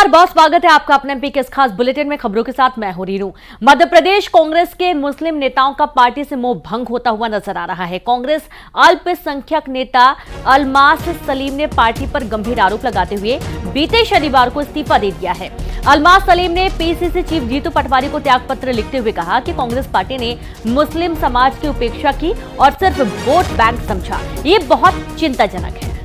नमस्कार, बहुत स्वागत है आपका अपने एमपी के इस खास बुलेटिन में। खबरों के साथ मैं हूं रीनू। मध्य प्रदेश कांग्रेस के मुस्लिम नेताओं का पार्टी से मोह भंग होता हुआ नजर आ रहा है। कांग्रेस अल्पसंख्यक नेता अलमास सलीम ने पार्टी पर गंभीर आरोप लगाते हुए बीते शनिवार को इस्तीफा दे दिया है। अलमास सलीम ने पीसीसी चीफ जीतू पटवारी को त्यागपत्र लिखते हुए कहा कि कांग्रेस पार्टी ने मुस्लिम समाज की उपेक्षा की और सिर्फ वोट बैंक समझा। ये बहुत चिंताजनक है।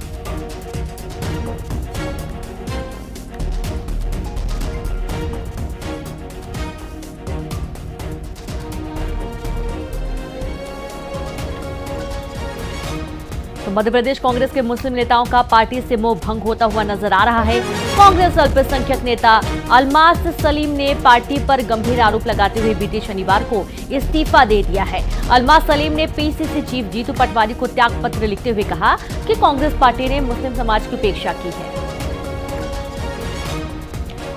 तो मध्य प्रदेश कांग्रेस के मुस्लिम नेताओं का पार्टी से मोह भंग होता हुआ नजर आ रहा है। कांग्रेस अल्पसंख्यक नेता अलमास सलीम ने पार्टी पर गंभीर आरोप लगाते हुए बीते शनिवार को इस्तीफा दे दिया है। अलमास सलीम ने पीसीसी चीफ जीतू पटवारी को त्यागपत्र लिखते हुए कहा कि कांग्रेस पार्टी ने मुस्लिम समाज की उपेक्षा की है।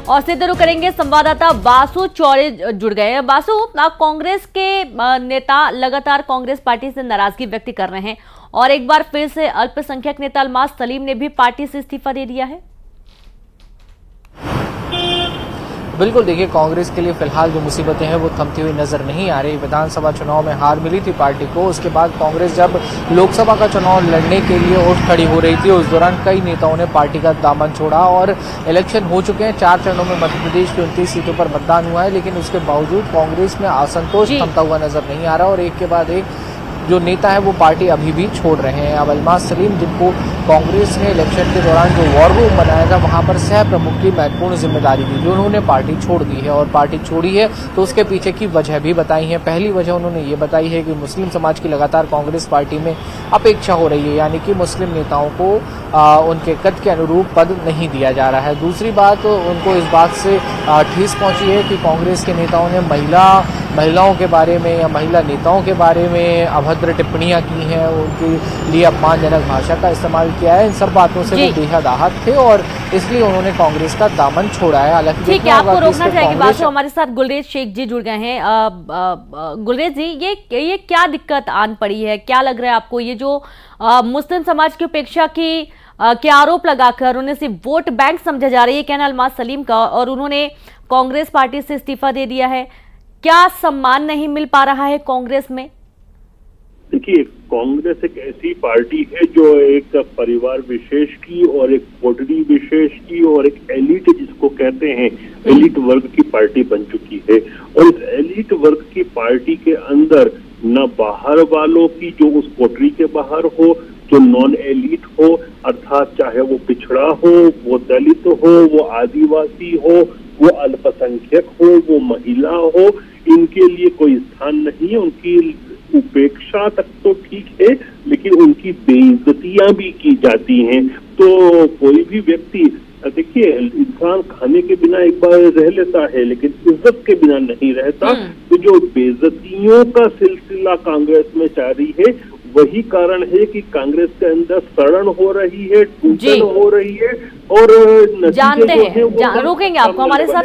और सीधे रुख करेंगे, संवाददाता वासु चौरे जुड़ गए हैं। वासु, कांग्रेस के नेता लगातार कांग्रेस पार्टी से नाराजगी व्यक्त कर रहे हैं और एक बार फिर से अल्पसंख्यक नेता अलमास सलीम ने भी पार्टी से इस्तीफा दे दिया है। बिल्कुल, देखिए, कांग्रेस के लिए फिलहाल जो मुसीबतें हैं वो थमती हुई नजर नहीं आ रही। विधानसभा चुनाव में हार मिली थी पार्टी को, उसके बाद कांग्रेस जब लोकसभा का चुनाव लड़ने के लिए उठ खड़ी हो रही थी, उस दौरान कई नेताओं ने पार्टी का दामन छोड़ा और इलेक्शन हो चुके हैं। 4 चरणों में मध्य प्रदेश की 29 सीटों पर मतदान हुआ है, लेकिन उसके बावजूद कांग्रेस में असंतोष थमता हुआ नजर नहीं आ रहा और एक के बाद एक जो नेता है वो पार्टी अभी भी छोड़ रहे हैं। अब अलमास सलीम, जिनको कांग्रेस ने इलेक्शन के दौरान जो वॉर रूम बनाया था वहां पर सह प्रमुख की महत्वपूर्ण जिम्मेदारी दी, जो उन्होंने पार्टी छोड़ दी है और पार्टी छोड़ी है तो उसके पीछे की वजह भी बताई है। पहली वजह उन्होंने ये बताई है कि मुस्लिम समाज की लगातार कांग्रेस पार्टी में अपेक्षा हो रही है, यानी कि मुस्लिम नेताओं को उनके कद के अनुरूप पद नहीं दिया जा रहा है। दूसरी बात, उनको इस बात से ठेस पहुंची है कि कांग्रेस के नेताओं ने महिलाओं के बारे में या महिला नेताओं के बारे में अभद्र टिप्पणियां की हैं, उनके लिए अपमानजनक भाषा का इस्तेमाल किया है। इन सब बातों से वो बेहद आहत थे और इसलिए उन्होंने कांग्रेस का दामन छोड़ा है। हालांकि ठीक है, आपको रोकना चाहिए। बासु, हमारे साथ गुलरेज शेख जी जुड़ गए हैं। गुलरेज जी, ये क्या दिक्कत आन पड़ी है? क्या लग रहा है आपको? ये जो मुस्लिम समाज की उपेक्षा की के आरोप लगाकर उन्हें सिर्फ वोट बैंक समझा जा रही है, कहना अलमास सलीम का, और उन्होंने कांग्रेस पार्टी से इस्तीफा दे दिया है। क्या सम्मान नहीं मिल पा रहा है कांग्रेस में? देखिए, कांग्रेस एक ऐसी पार्टी है जो एक परिवार विशेष की और एक कोटरी विशेष की और एक एलिट, जिसको कहते हैं एलिट वर्ग की पार्टी बन चुकी है। और इस एलिट वर्ग की पार्टी के अंदर न बाहर वालों की, जो उस कोटरी के बाहर हो, जो नॉन एलिट हो, अर्थात चाहे वो पिछड़ा हो, वो दलित हो, वो आदिवासी हो, वो अल्पसंख्यक हो, वो महिला हो, इनके लिए कोई स्थान नहीं है। उनकी उपेक्षा तक तो ठीक है, लेकिन उनकी बेइज्जतियां भी की जाती हैं। तो कोई भी व्यक्ति, देखिए, इंसान खाने के बिना एक बार रह लेता है लेकिन इज्जत के बिना नहीं रहता। तो जो बेइज्जतियों का सिलसिला कांग्रेस में जारी है, वही कारण है कि कांग्रेस के अंदर सड़न हो रही है, टूटन हो रही है और जानते हैं। रोकेंगे आपको। हमारे साथ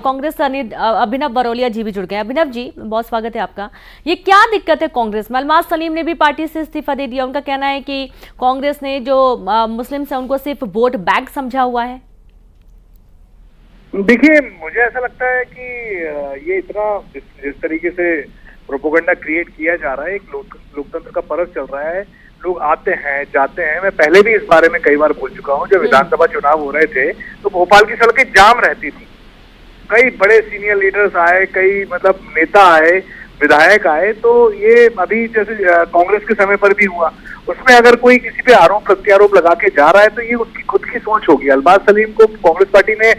कांग्रेस अभिनव बरौलिया जी भी जुड़ गए। अभिनव जी, बहुत स्वागत है आपका। ये क्या दिक्कत है कांग्रेस में? अलमास सलीम ने भी पार्टी से इस्तीफा दे दिया। उनका कहना है कि कांग्रेस ने जो मुस्लिम है उनको सिर्फ वोट बैंक समझा हुआ है। देखिए, मुझे ऐसा लगता है कि ये इतना जिस तरीके से प्रोपोगंडा क्रिएट किया जा रहा है, एक लोकतंत्र का परस चल रहा है। लोग आते हैं, जाते हैं। मैं पहले भी इस बारे में कई बार बोल चुका हूं। जब विधानसभा चुनाव हो रहे थे तो भोपाल की सड़कें जाम रहती थी। कई बड़े सीनियर लीडर्स आए, कई नेता आए, विधायक आए। तो ये अभी जैसे कांग्रेस के समय पर भी हुआ, उसमें अगर कोई किसी पे आरोप प्रत्यारोप लगा के जा रहा है तो ये उसकी खुद की सोच होगी। अलमास सलीम को कांग्रेस पार्टी ने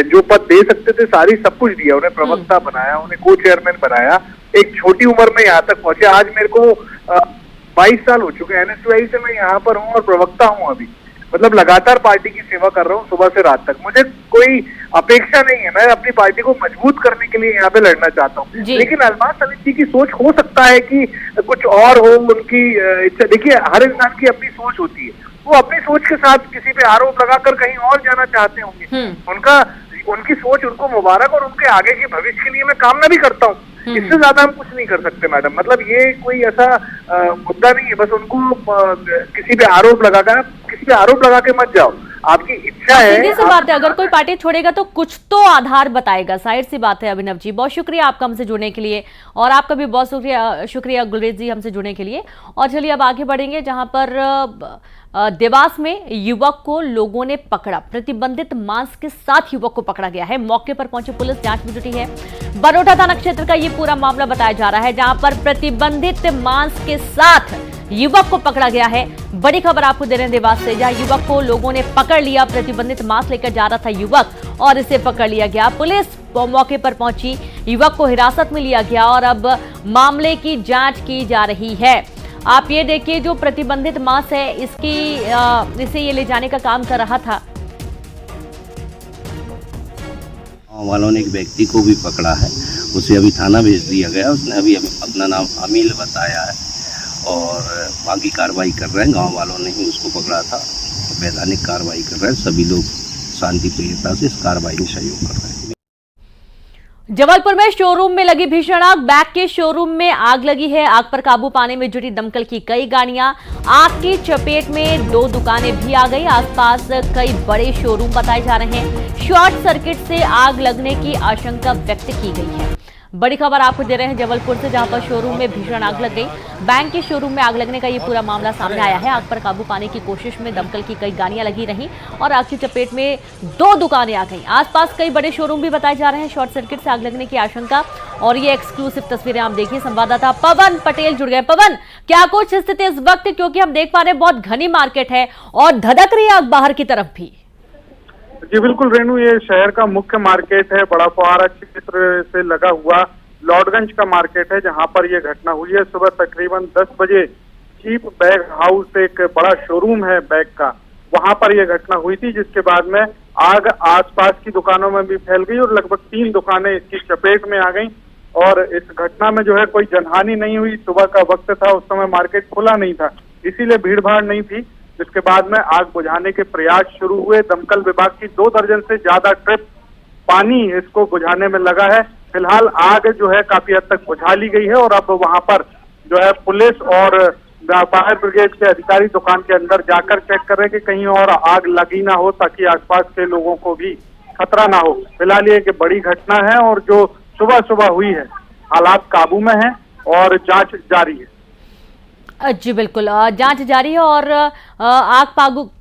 जो पद दे सकते थे सब कुछ दिया। उन्हें प्रवक्ता बनाया, उन्हें को चेयरमैन बनाया, एक छोटी उम्र में यहाँ तक पहुंचे। आज मेरे को 22 साल हो चुके हैं NSUI से, मैं यहाँ पर हूँ और प्रवक्ता हूँ अभी। लगातार पार्टी की सेवा कर रहा हूँ सुबह से रात तक। मुझे कोई अपेक्षा नहीं है, मैं अपनी पार्टी को मजबूत करने के लिए यहाँ पे लड़ना चाहता हूँ। लेकिन अलमास सलीम जी की सोच हो सकता है कि कुछ और हो, उनकी इच्छा। देखिए, हर इंसान की अपनी सोच होती है। वो अपनी सोच के साथ किसी पे आरोप लगाकर कहीं और जाना चाहते होंगे। उनकी सोच उनको मुबारक, और उनके आगे के भविष्य के लिए मैं कामना भी करता हूँ। इससे ज्यादा हम कुछ नहीं कर सकते मैडम। ये कोई ऐसा मुद्दा नहीं है। बस उनको किसी पे आरोप लगा के मत जाओ। आपकी इच्छा है। सीधी सी बात है, अगर कोई पार्टी छोड़ेगा तो कुछ तो आधार बताएगा, जाहिर सी बात है। अभिनव जी, बहुत शुक्रिया आपका हमसे जुड़ने के लिए, और आपका भी बहुत शुक्रिया गुलरेज जी हमसे जुड़ने के लिए। और चलिए अब आगे बढ़ेंगे, जहां पर देवास में युवक को लोगों ने पकड़ा। प्रतिबंधित मांस के साथ युवक को पकड़ा गया है। मौके पर पहुंची पुलिस जांच में जुटी है। बरोटा थाना क्षेत्र का ये पूरा मामला बताया जा रहा है, जहां पर प्रतिबंधित मांस के साथ युवक को पकड़ा गया है। बड़ी खबर आपको दे रहे हैं देवास से, जहां युवक को लोगों ने पकड़ लिया। प्रतिबंधित मांस लेकर जा रहा था युवक और इसे पकड़ लिया गया। पुलिस मौके पर पहुंची, युवक को हिरासत में लिया गया और अब मामले की जांच की जा रही है। आप ये देखिए, जो प्रतिबंधित मांस है इसे ये ले जाने का काम कर रहा था। वालों ने एक व्यक्ति को भी पकड़ा है, उसे अभी थाना भेज दिया गया। उसने अभी अपना नाम अमील बताया है और बाकी कार्रवाई कर रहे हैं। गांव वालों ने ही उसको पकड़ा था, वैधानिक कार्रवाई कर रहे हैं। सभी लोग शांति प्रियता से इस कार्रवाई में सहयोग कर रहे हैं। जबलपुर में शोरूम में लगी भीषण आग। बैग के शोरूम में आग लगी है। आग पर काबू पाने में जुटी दमकल की कई गाड़ियां। आग की चपेट में 2 दुकानें भी आ गई। आसपास कई बड़े शोरूम बताए जा रहे हैं। शॉर्ट सर्किट से आग लगने की आशंका व्यक्त की गई है। बड़ी खबर आपको दे रहे हैं जबलपुर से, जहां पर शोरूम में भीषण आग लग गई। बैंक के शोरूम में आग लगने का ये पूरा मामला सामने आया है। आग पर काबू पाने की कोशिश में दमकल की कई गाड़ियां लगी रहीं और आग की चपेट में 2 दुकानें आ गईं। आसपास कई बड़े शोरूम भी बताए जा रहे हैं। शॉर्ट सर्किट से आग लगने की आशंका, और ये एक्सक्लूसिव तस्वीरें आप देखिए। संवाददाता पवन पटेल जुड़ गए। पवन, क्या कुछ स्थिति इस वक्त, क्योंकि हम देख पा रहे हैं बहुत घनी मार्केट है और धधक रही है आग बाहर की तरफ भी। जी बिल्कुल रेणु, ये शहर का मुख्य मार्केट है। बड़ा फुहारा क्षेत्र से लगा हुआ लॉर्डगंज का मार्केट है, जहां पर यह घटना हुई है। सुबह तकरीबन 10 बजे चीप बैग हाउस, एक बड़ा शोरूम है बैग का, वहां पर यह घटना हुई थी, जिसके बाद में आग आसपास की दुकानों में भी फैल गई और लगभग 3 दुकानें इसकी चपेट में आ गईं। और इस घटना में जो है कोई जनहानि नहीं हुई। सुबह का वक्त था, उस समय मार्केट खुला नहीं था, इसीलिए भीड़ भाड़ नहीं थी। जिसके बाद में आग बुझाने के प्रयास शुरू हुए। दमकल विभाग की 2 दर्जन से ज्यादा ट्रिप पानी इसको बुझाने में लगा है। फिलहाल आग जो है काफी हद तक बुझा ली गई है और अब वहां पर जो है पुलिस और फायर ब्रिगेड के अधिकारी दुकान के अंदर जाकर चेक कर रहे हैं कि कहीं और आग लगी ना हो, ताकि आसपास के लोगों को भी खतरा ना हो। फिलहाल ये एक बड़ी घटना है और जो सुबह सुबह हुई है, हालात काबू में है और जांच जारी है। जी बिल्कुल, जांच जारी है और आग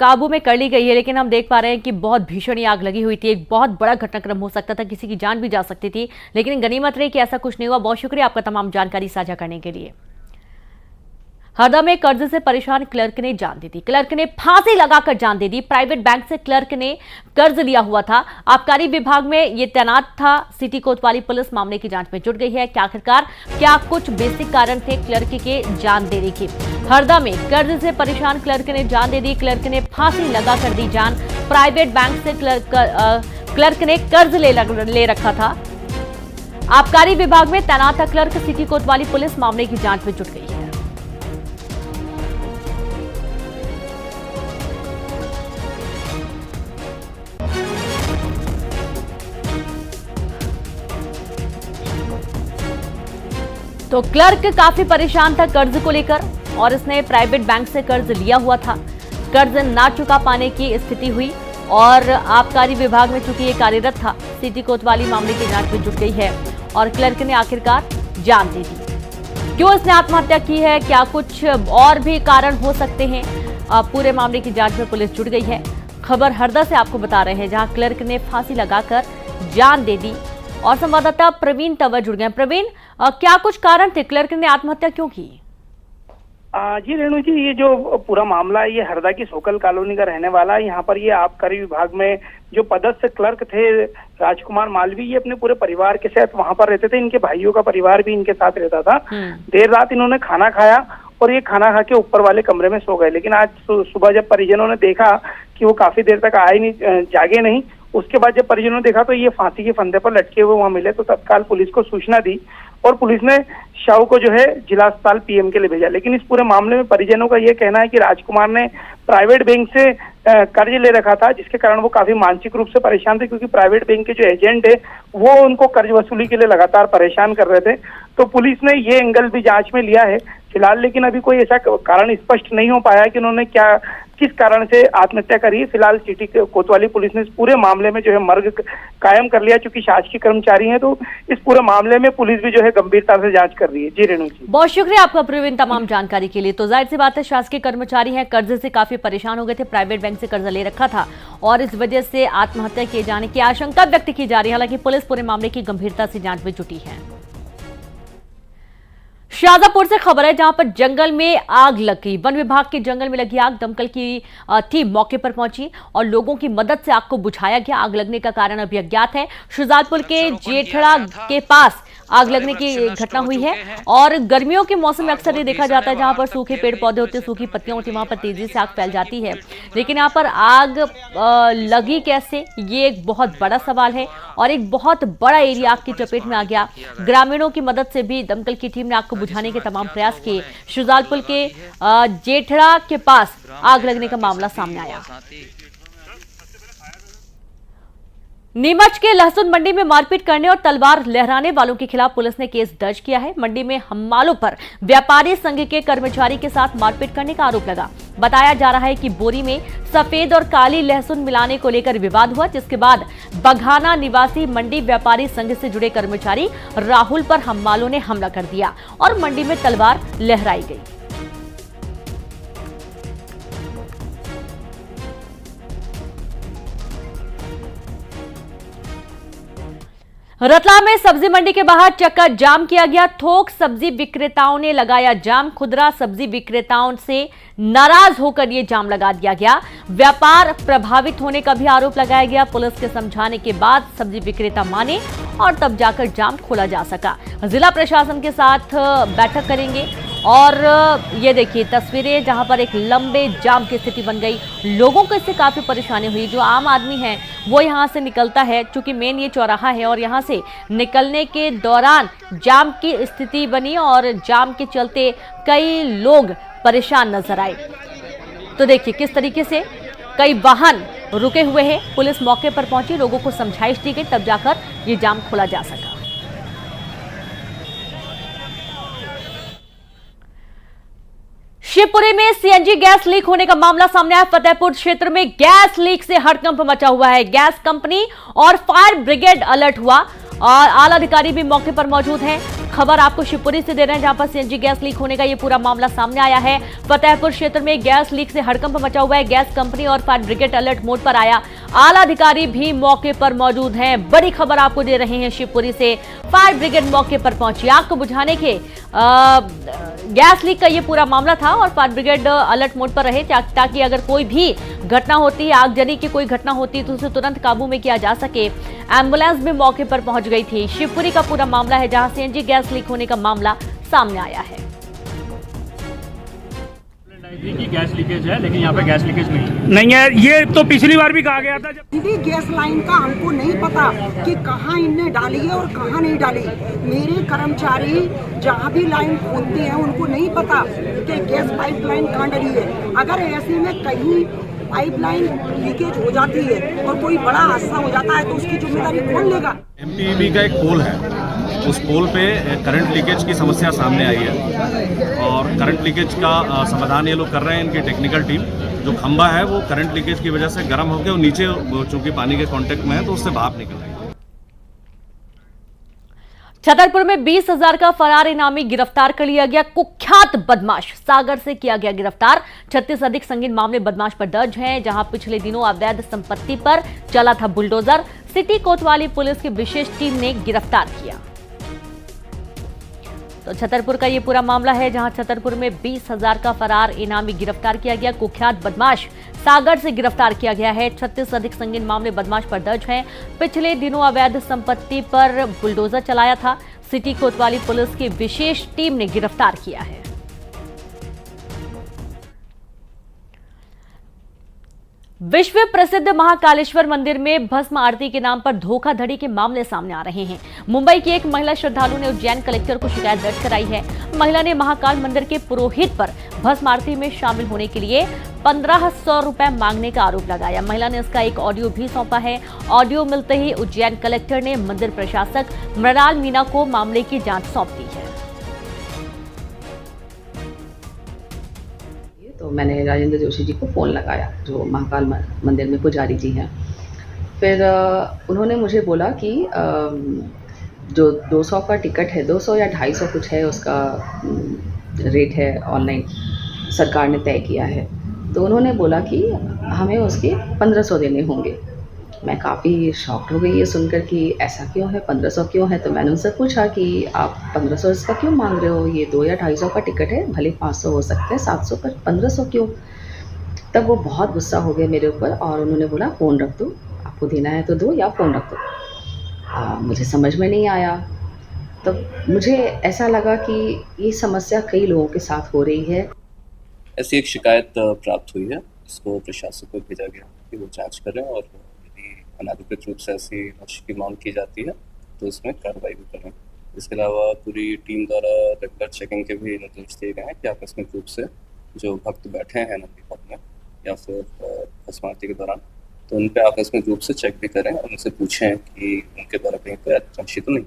काबू में कर ली गई है। लेकिन हम देख पा रहे हैं कि बहुत भीषण आग लगी हुई थी। एक बहुत बड़ा घटनाक्रम हो सकता था, किसी की जान भी जा सकती थी, लेकिन गनीमत रही कि ऐसा कुछ नहीं हुआ। बहुत शुक्रिया आपका तमाम जानकारी साझा करने के लिए। हरदा में कर्ज से परेशान क्लर्क ने जान दे दी। क्लर्क ने फांसी लगाकर जान दे दी। प्राइवेट बैंक से क्लर्क ने कर्ज लिया हुआ था। आबकारी विभाग में ये तैनात था। सिटी कोतवाली पुलिस मामले की जांच में जुट गई है कि आखिरकार क्या कुछ बेसिक कारण थे क्लर्क के जान देने के। हरदा में कर्ज से परेशान क्लर्क ने जान दे दी। क्लर्क ने फांसी लगाकर दी जान। प्राइवेट बैंक से क्लर्क ने कर्ज ले रखा था। आबकारी विभाग में तैनात था क्लर्क। सिटी कोतवाली पुलिस मामले की जांच में जुट गई है। तो क्लर्क काफी परेशान था कर्ज को लेकर और इसने प्राइवेट बैंक से कर्ज लिया हुआ था। कर्ज ना चुका पाने की स्थिति हुई और आबकारी विभाग में चूंकि ये कार्यरत था, सिटी कोतवाली मामले की जांच में जुट गई है और क्लर्क ने आखिरकार जान दे दी। क्यों इसने आत्महत्या की है, क्या कुछ और भी कारण हो सकते हैं, पूरे मामले की जांच में पुलिस जुट गई है। खबर हरदा से आपको बता रहे हैं, जहां क्लर्क ने फांसी लगाकर जान दे दी। और संवाददाता प्रवीण तंवर जुड़ गए। प्रवीण, क्या कुछ कारण थे, क्लर्क ने आत्महत्या क्यों की? जी रेणु जी, ये जो पूरा मामला है ये हरदा की सोकल कॉलोनी का रहने वाला है। यहाँ पर ये आबकारी विभाग में जो पदस्थ क्लर्क थे राजकुमार मालवी, ये अपने पूरे परिवार के साथ वहाँ पर रहते थे। इनके भाइयों का परिवार भी इनके साथ रहता था। देर रात इन्होंने खाना खाया और ये खाना खा के ऊपर वाले कमरे में सो गए। लेकिन आज सुबह जब परिजनों ने देखा कि वो काफी देर तक आए नहीं, जागे नहीं, उसके बाद जब परिजनों ने देखा तो ये फांसी के फंदे पर लटके हुए वहां मिले। तो तत्काल पुलिस को सूचना दी और पुलिस ने शव को जो है जिला अस्पताल पीएम के लिए भेजा। लेकिन इस पूरे मामले में परिजनों का ये कहना है कि राजकुमार ने प्राइवेट बैंक से कर्ज ले रखा था, जिसके कारण वो काफी मानसिक रूप से परेशान थे, क्योंकि प्राइवेट बैंक के जो एजेंट है वो उनको कर्ज वसूली के लिए लगातार परेशान कर रहे थे। तो पुलिस ने ये एंगल भी जांच में लिया है फिलहाल, लेकिन अभी कोई ऐसा कारण स्पष्ट नहीं हो पाया कि उन्होंने किस कारण से आत्महत्या करी है। फिलहाल सिटी कोतवाली पुलिस ने इस पूरे मामले में जो है मर्ग कायम कर लिया। चूंकि शासकीय कर्मचारी हैं तो इस पूरे मामले में पुलिस भी जो है गंभीरता से जांच कर रही है। जी रेणु जी, बहुत शुक्रिया आपका प्रवीण तमाम जानकारी के लिए। तो जाहिर सी बात है, शासकीय कर्मचारी हैं, कर्जे से काफी परेशान हो गए थे, प्राइवेट बैंक से कर्जा ले रखा था और इस वजह से आत्महत्या किए जाने की आशंका व्यक्त की जा रही है। हालांकि पुलिस पूरे मामले की गंभीरता से जांच में जुटी है। शाजापुर से खबर है, जहां पर जंगल में आग लग गई। वन विभाग के जंगल में लगी आग, दमकल की टीम मौके पर पहुंची और लोगों की मदद से आग को बुझाया गया। आग लगने का कारण अभी अज्ञात है। शाजापुर के जेठड़ा के पास आग लगने की घटना हुई है और गर्मियों के मौसम में अक्सर ये देखा जाता है, जहां पर सूखे पेड़ पौधे होते, सूखी पत्तियां होती, वहां पर तेजी से आग फैल जाती है। लेकिन यहाँ पर आग लगी कैसे, ये एक बहुत बड़ा सवाल है और एक बहुत बड़ा एरिया आग की चपेट में आ गया। ग्रामीणों की मदद से भी दमकल की टीम ने आग को बुझाने के तमाम प्रयास किए। शुजालपुर के जेठड़ा के पास आग लगने का मामला सामने आया। नीमच के लहसुन मंडी में मारपीट करने और तलवार लहराने वालों के खिलाफ पुलिस ने केस दर्ज किया है। मंडी में हम्मालों पर व्यापारी संघ के कर्मचारी के साथ मारपीट करने का आरोप लगा। बताया जा रहा है कि बोरी में सफेद और काली लहसुन मिलाने को लेकर विवाद हुआ, जिसके बाद बघाना निवासी मंडी व्यापारी संघ से जुड़े कर्मचारी राहुल पर हम्मालों ने हमला कर दिया और मंडी में तलवार लहराई गई। रतलाम में सब्जी मंडी के बाहर चक्का जाम किया गया। थोक सब्जी विक्रेताओं ने लगाया जाम। खुदरा सब्जी विक्रेताओं से नाराज होकर यह जाम लगा दिया गया। व्यापार प्रभावित होने का भी आरोप लगाया गया। पुलिस के समझाने के बाद सब्जी विक्रेता माने और तब जाकर जाम खोला जा सका। जिला प्रशासन के साथ बैठक करेंगे और ये देखिए तस्वीरें, जहां पर एक लंबे जाम की स्थिति बन गई। लोगों को इससे काफी परेशानी हुई। जो आम आदमी है वो यहां से निकलता है, चूंकि मेन ये चौराहा है और यहां से निकलने के दौरान जाम की स्थिति बनी और जाम के चलते कई लोग परेशान नजर आए। तो देखिए किस तरीके से कई वाहन रुके हुए हैं। पुलिस मौके पर पहुंची, लोगों को समझाइश दी गई, तब जाकर ये जाम खोला जा सका। शिवपुरी में सीएनजी गैस लीक होने का मामला सामने आया। फतेहपुर क्षेत्र में गैस लीक से हड़कंप मचा हुआ है। गैस कंपनी और फायर ब्रिगेड अलर्ट हुआ और आला अधिकारी भी मौके पर मौजूद हैं। खबर आपको शिवपुरी से दे रहे हैं, जहां पर सीएनजी गैस लीक होने का ये पूरा मामला सामने आया है। फतेहपुर क्षेत्र में गैस लीक से हड़कंप मचा हुआ है। गैस कंपनी और फायर ब्रिगेड अलर्ट मोड पर आया। आला अधिकारी भी मौके पर मौजूद हैं। बड़ी खबर आपको दे रहे हैं शिवपुरी से। फायर ब्रिगेड मौके पर पहुंची। आग को बुझाने के गैस लीक का ये पूरा मामला था और फायर ब्रिगेड अलर्ट मोड पर रहे ताकि अगर कोई भी घटना होती है, आगजनी की कोई घटना होती है तो उसे तुरंत काबू में किया जा सके। एम्बुलेंस भी मौके पर पहुंच गई थी। शिवपुरी का पूरा मामला है, जहां सीएनजी गैस लीक होने का मामला सामने आया है। की गैस लीकेज है, लेकिन यहाँ पे गैस लीकेज नहीं है। ये तो पिछली बार भी कहा गया था। दीदी गैस लाइन का हमको नहीं पता कि कहाँ इनने डाली है और कहाँ नहीं डाली। मेरे कर्मचारी जहाँ भी लाइन खोलते हैं उनको नहीं पता कि गैस पाइपलाइन कहाँ डली है। अगर ऐसे में कहीं पाइपलाइन लीकेज हो जाती है और कोई बड़ा हादसा हो जाता है तो उसकी जिम्मेदारी कौन लेगा? एमपीईबी का एक पोल है, उस पोल पे करंट लीकेज की समस्या सामने आई है और करंट लीकेज का समाधान ये लोग कर रहे हैं। इनकी टेक्निकल टीम, जो खंभा है वो करंट लीकेज की वजह से गर्म होकर नीचे चूंकि पानी के कांटेक्ट में है तो उससे भाप निकल रही है। छतरपुर में 20,000 का फरार इनामी गिरफ्तार कर लिया गया। कुख्यात बदमाश सागर से किया गया गिरफ्तार। 36 अधिक संगीन मामले बदमाश पर दर्ज हैं, जहां पिछले दिनों अवैध संपत्ति पर चला था बुलडोजर। सिटी कोतवाली पुलिस की विशेष टीम ने गिरफ्तार किया। तो छतरपुर का ये पूरा मामला है, जहां छतरपुर में 20,000 का फरार इनामी गिरफ्तार किया गया। कुख्यात बदमाश सागर से गिरफ्तार किया गया है। 36 अधिक संगीन मामले बदमाश पर दर्ज हैं। पिछले दिनों अवैध संपत्ति पर बुलडोजर चलाया था। सिटी कोतवाली पुलिस की विशेष टीम ने गिरफ्तार किया है। विश्व प्रसिद्ध महाकालेश्वर मंदिर में भस्म आरती के नाम पर धोखाधड़ी के मामले सामने आ रहे हैं। मुंबई की एक महिला श्रद्धालु ने उज्जैन कलेक्टर को शिकायत दर्ज कराई है। महिला ने महाकाल मंदिर के पुरोहित पर भस्म आरती में शामिल होने के लिए 1500 रुपए मांगने का आरोप लगाया। महिला ने इसका एक ऑडियो भी सौंपा है। ऑडियो मिलते ही उज्जैन कलेक्टर ने मंदिर प्रशासक मृणाल मीना को मामले की जांच सौंप दी है। तो मैंने राजेंद्र जोशी जी को फ़ोन लगाया, जो महाकाल मंदिर में पुजारी जी हैं। फिर उन्होंने मुझे बोला कि जो 200 का टिकट है, 200 या 250 कुछ है, उसका रेट है, ऑनलाइन सरकार ने तय किया है। तो उन्होंने बोला कि हमें उसके 1500 देने होंगे। मैं काफ़ी शॉक्ड हो गई ये सुनकर कि ऐसा क्यों है, 1500 क्यों है। तो मैंने उनसे पूछा कि आप 1500 इसका क्यों मांग रहे हो, ये 2 या 250 का टिकट है, भले 500 हो सकते हैं, 700 पर 1500 क्यों। तब वो बहुत गुस्सा हो गए मेरे ऊपर और उन्होंने बोला फ़ोन रख दो, आपको देना है तो दो या फ़ोन रख दो। मुझे समझ में नहीं आया। तब मुझे ऐसा लगा कि ये समस्या कई लोगों के साथ हो रही है। ऐसी एक शिकायत प्राप्त हुई है, इसको प्रशासक को भेजा गया कि वो जांच करें और अनाधिकृत रूप से ऐसी राशि की मांग की जाती है तो इसमें कार्रवाई भी करें। इसके अलावा पूरी टीम द्वारा रेगुलर चेकिंग के भी निर्देश दिए गए हैं कि आकस्मिक रूप से जो भक्त बैठे हैं नदी घाट में या फिर भस्म आरती के दौरान, तो उन पर आकस्मिक रूप से चेक भी करें और उनसे पूछें कि उनके द्वारा कहीं पर राशि तो नहीं।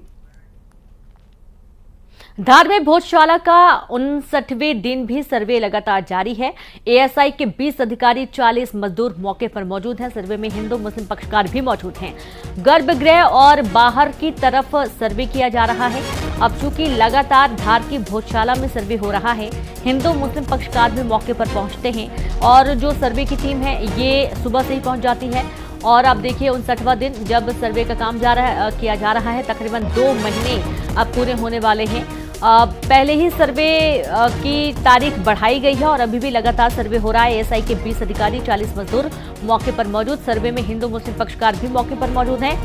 धार में भोजशाला का 59वें दिन भी सर्वे लगातार जारी है। एएसआई के 20 अधिकारी, 40 मजदूर मौके पर मौजूद हैं। सर्वे में हिंदू मुस्लिम पक्षकार भी मौजूद हैं। गर्भगृह और बाहर की तरफ सर्वे किया जा रहा है। अब चूंकि लगातार धार की भोजशाला में सर्वे हो रहा है, हिंदू मुस्लिम पक्षकार भी मौके पर पहुंचते हैं और जो सर्वे की टीम है ये सुबह से ही पहुंच जाती है। और अब देखिए 59वां दिन जब सर्वे का काम किया जा रहा है, तकरीबन 2 महीने अब पूरे होने वाले हैं। पहले ही सर्वे की तारीख बढ़ाई गई है और अभी भी लगातार सर्वे हो रहा है। एएसआई के 20 अधिकारी, 40 मजदूर मौके पर मौजूद। सर्वे में हिंदू मुस्लिम पक्षकार भी मौके पर मौजूद हैं।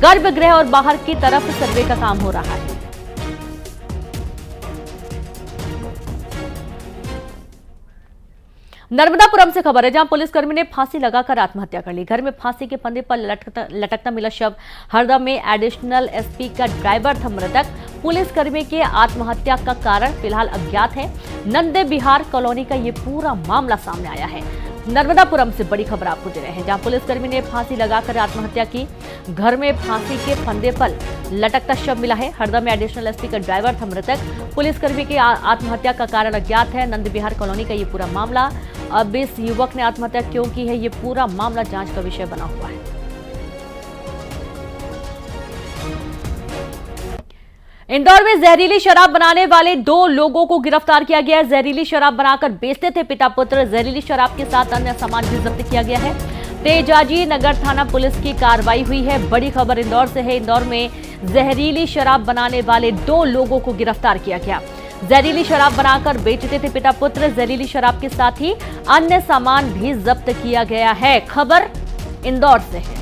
गर्भगृह और बाहर की तरफ सर्वे का काम हो रहा है। नर्मदापुरम से खबर है, जहां पुलिसकर्मी ने फांसी लगाकर आत्महत्या कर ली। घर में फांसी के फंदे पर लटकता मिला शव। हरदा में एडिशनल एसपी का ड्राइवर था मृतक। पुलिसकर्मी के आत्महत्या का कारण फिलहाल अज्ञात है। नंद बिहार कॉलोनी का ये पूरा मामला सामने आया है। नर्मदापुरम से बड़ी खबर आपको दे रहे हैं, जहां पुलिसकर्मी ने फांसी लगाकर आत्महत्या की। घर में फांसी के फंदे पर लटकता शव मिला है। हरदा में एडिशनल एसपी का ड्राइवर था मृतक। पुलिसकर्मी की आत्महत्या का कारण अज्ञात है। नंद बिहार कॉलोनी का ये पूरा मामला। अब इस युवक ने आत्महत्या क्यों की है, ये पूरा मामला जांच का विषय बना हुआ है। इंदौर में जहरीली शराब बनाने वाले 2 लोगों को गिरफ्तार किया गया है। जहरीली शराब बनाकर बेचते थे पिता पुत्र। जहरीली शराब के साथ अन्य सामान भी जब्त किया गया है। तेजाजी नगर थाना पुलिस की कार्रवाई हुई है। बड़ी खबर इंदौर से है। इंदौर में जहरीली शराब बनाने वाले 2 लोगों को गिरफ्तार किया गया। जहरीली शराब बनाकर बेचते थे पिता पुत्र। जहरीली शराब के साथ ही अन्य सामान भी जब्त किया गया है। खबर इंदौर से है।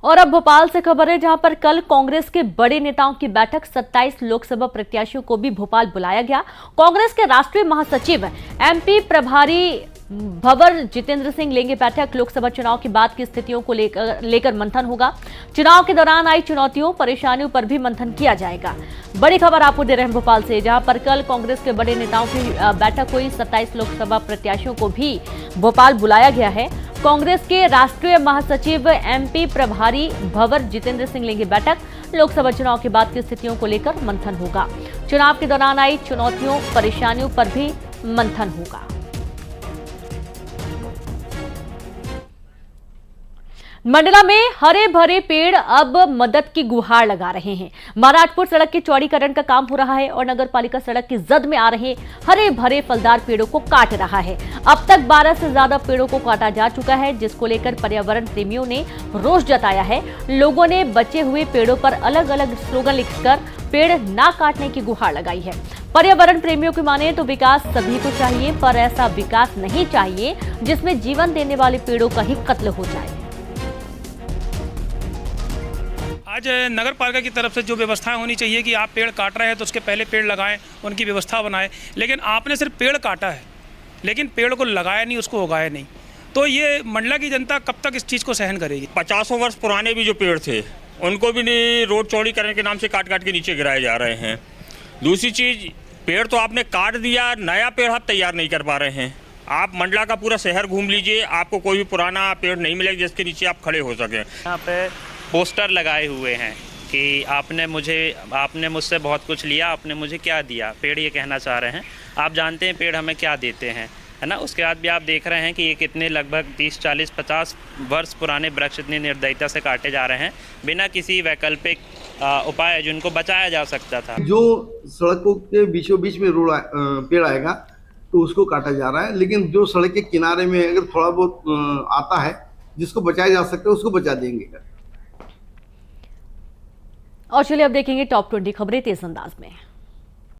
और अब भोपाल से खबर है, जहां पर कल कांग्रेस के बड़े नेताओं की बैठक 27 लोकसभा प्रत्याशियों को भी भोपाल बुलाया गया। कांग्रेस के राष्ट्रीय महासचिव एमपी प्रभारी भंवर जितेंद्र सिंह लेंगे बैठक। लोकसभा चुनाव की बाद की स्थितियों को लेकर मंथन होगा। चुनाव के दौरान आई चुनौतियों, परेशानियों पर भी मंथन किया जाएगा। बड़ी खबर आपको दे रहे हैं भोपाल से, जहां पर कल कांग्रेस के बड़े नेताओं की बैठक हुई। 27 लोकसभा प्रत्याशियों को भी भोपाल बुलाया गया है। कांग्रेस के राष्ट्रीय महासचिव एमपी प्रभारी भंवर जितेंद्र सिंह लेंगे बैठक। लोकसभा चुनाव के बाद की स्थितियों को लेकर मंथन होगा। चुनाव के दौरान आई चुनौतियों, परेशानियों पर भी मंथन होगा। मंडला में हरे भरे पेड़ अब मदद की गुहार लगा रहे हैं। महाराजपुर सड़क के चौड़ीकरण का काम हो रहा है और नगर पालिका सड़क की जद में आ रहे हरे भरे फलदार पेड़ों को काट रहा है। अब तक 12 से ज्यादा पेड़ों को काटा जा चुका है, जिसको लेकर पर्यावरण प्रेमियों ने रोष जताया है। लोगों ने बचे हुए पेड़ों पर अलग अलग स्लोगन लिखकर पेड़ ना काटने की गुहार लगाई है। पर्यावरण प्रेमियों की माने तो विकास सभी को चाहिए, पर ऐसा विकास नहीं चाहिए जिसमें जीवन देने वाले पेड़ों का ही कत्ल हो जाए। आज नगर पालिका की तरफ से जो व्यवस्थाएं होनी चाहिए कि आप पेड़ काट रहे हैं तो उसके पहले पेड़ लगाएं, उनकी व्यवस्था बनाएं, लेकिन आपने सिर्फ पेड़ काटा है लेकिन पेड़ को लगाया नहीं, उसको उगाया नहीं। तो ये मंडला की जनता कब तक इस चीज़ को सहन करेगी? 50 वर्ष पुराने भी जो पेड़ थे उनको भी रोड चौड़ी करने के नाम से काट काट के नीचे गिराए जा रहे हैं। दूसरी चीज़, पेड़ तो आपने काट दिया, नया पेड़ आप तैयार नहीं कर पा रहे हैं। आप मंडला का पूरा शहर घूम लीजिए, आपको कोई भी पुराना पेड़ नहीं मिलेगा जिसके नीचे आप खड़े हो सकें। यहाँ पे पोस्टर लगाए हुए हैं कि आपने मुझसे बहुत कुछ लिया, आपने मुझे क्या दिया। पेड़ ये कहना चाह रहे हैं, आप जानते हैं पेड़ हमें क्या देते हैं, है ना। उसके बाद भी आप देख रहे हैं कि ये कितने लगभग 30, 40, 50 वर्ष पुराने वृक्ष इतनी निर्दयता से काटे जा रहे हैं बिना किसी वैकल्पिक उपाय जिनको बचाया जा सकता था। जो सड़कों के बीचों बीच में पेड़ आएगा तो उसको काटा जा रहा है, लेकिन जो सड़क के किनारे में अगर थोड़ा बहुत आता है जिसको बचाया जा सकता है उसको बचा देंगे। और चलिए अब देखेंगे टॉप 20 खबरें तेज अंदाज में।